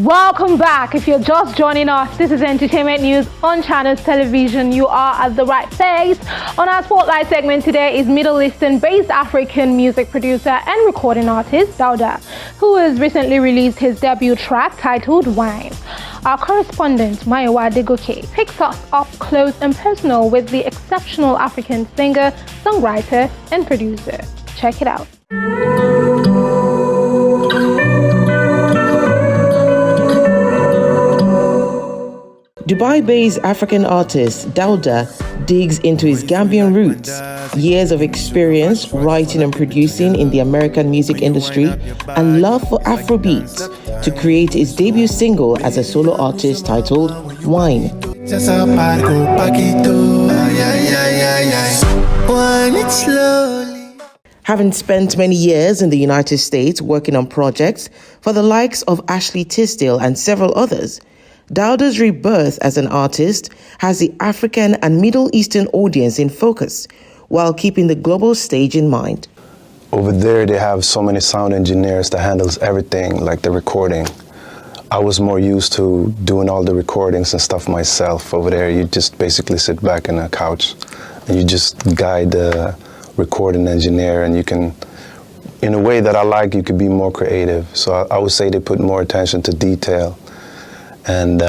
Welcome back. If you're just joining us, this is Entertainment News on Channels Television. You are at the right place. On our Spotlight segment today is Middle Eastern-based African music producer and recording artist Dawda, who has recently released his debut track titled Wine. Our correspondent Mayowa Degoke takes us up close and personal with the exceptional African singer, songwriter and producer. Check it out. Dubai-based African artist Dawda digs into his Gambian roots, years of experience writing and producing in the American music industry, and love for Afrobeats to create his debut single as a solo artist titled Wine. Having spent many years in the United States working on projects for the likes of Ashley Tisdale and several others, Dawda's rebirth as an artist has the African and Middle Eastern audience in focus, while keeping the global stage in mind. Over there, they have so many sound engineers that handles everything, like the recording. I was more used to doing all the recordings and stuff myself. Over there, you just basically sit back on a couch and you just guide the recording engineer, and you can, in a way that I like, you could be more creative. So I would say they put more attention to detail. And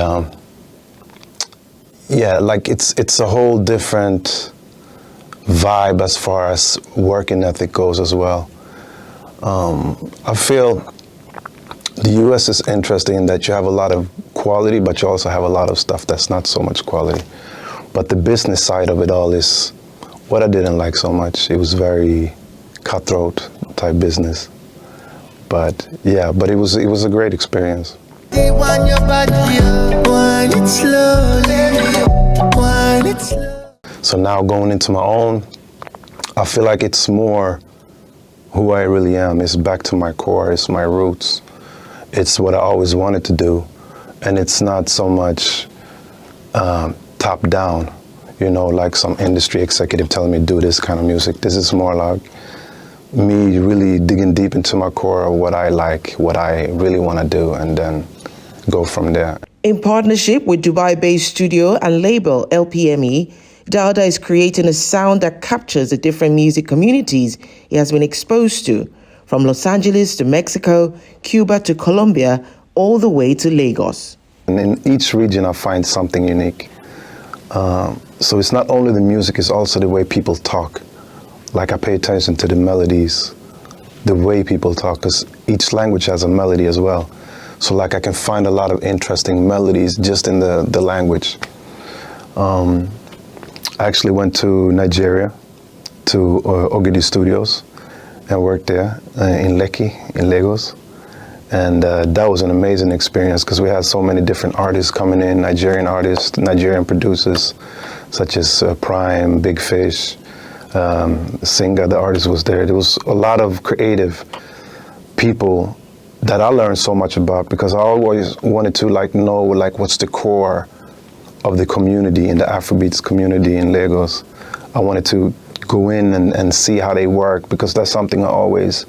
yeah, like it's a whole different vibe as far as working ethic goes as well. I feel the US is interesting in that you have a lot of quality, but you also have a lot of stuff that's not so much quality. But the business side of it all is what I didn't like so much. It was very cutthroat type business. But yeah, but it was a great experience. So now going into my own, I feel like it's more who I really am. It's back to my core, it's my roots. It's what I always wanted to do. And it's not so much top down, you know, like some industry executive telling me do this kind of music. This is more like me really digging deep into my core of what I like, what I really want to do, and then go from there. In partnership with Dubai-based studio and label LPME, Dawda is creating a sound that captures the different music communities he has been exposed to, from Los Angeles to Mexico, Cuba to Colombia, all the way to Lagos. And in each region, I find something unique. So it's not only the music, it's also the way people talk. Like I pay attention to the melodies, the way people talk, because each language has a melody as well. So like I can find a lot of interesting melodies just in the language. I actually went to Nigeria, to Ogidi Studios, and worked there in Lekki, in Lagos. And that was an amazing experience because we had so many different artists coming in, Nigerian artists, Nigerian producers, such as Prime, Big Fish, Singa, the artist was there. There was a lot of creative people that I learned so much about, because I always wanted to know what's the core of the community, in the Afrobeats community in Lagos. I wanted to go in and see how they work, because that's something I always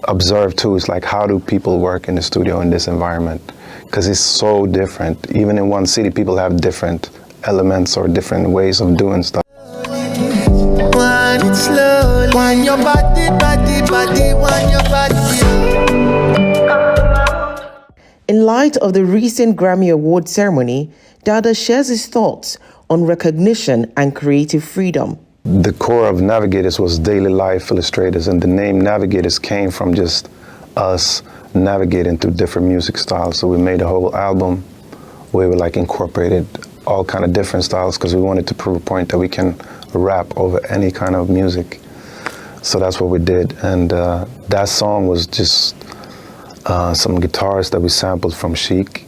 observe too, is like, how do people work in the studio in this environment? Because it's so different. Even in one city, people have different elements or different ways of doing stuff. In light of the recent Grammy Award ceremony, Dawda shares his thoughts on recognition and creative freedom. The core of Navigators was daily life illustrators, and the name Navigators came from just us navigating through different music styles. So we made a whole album where we incorporated all kind of different styles, because we wanted to prove a point that we can rap over any kind of music. So that's what we did, and that song was just some guitars that we sampled from Chic,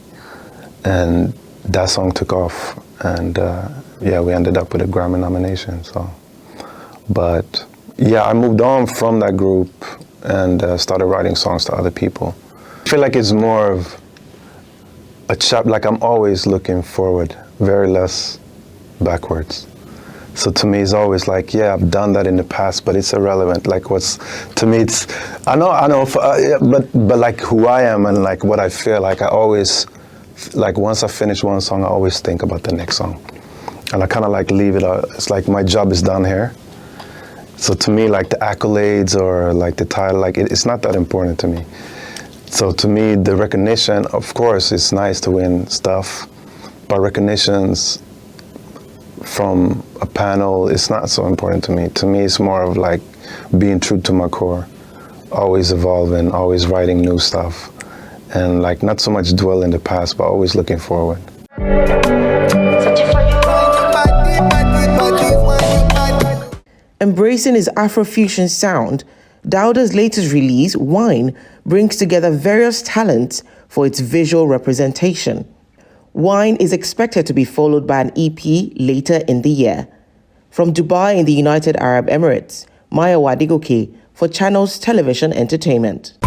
and that song took off, and yeah, we ended up with a Grammy nomination. So, but yeah, I moved on from that group and started writing songs to other people. I feel like it's more of a chap, like I'm always looking forward, very less backwards. So to me, it's always like, yeah, I've done that in the past, but it's irrelevant. Like to me, it's, I know, but like who I am and like what I feel, like I always, like once I finish one song, I always think about the next song. And I kind of like leave it out. It's like my job is done here. So to me, like the accolades or like the title, like it's not that important to me. So to me, the recognition, of course, it's nice to win stuff, but recognitions from a panel is not so important to me. To me, it's more of like being true to my core, always evolving, always writing new stuff, and like not so much dwell in the past, but always looking forward. Embracing his Afrofusion sound, Dawda's latest release, Wine, brings together various talents for its visual representation. Wine is expected to be followed by an EP later in the year. From Dubai in the United Arab Emirates, Maya Wadigoke for Channels Television Entertainment.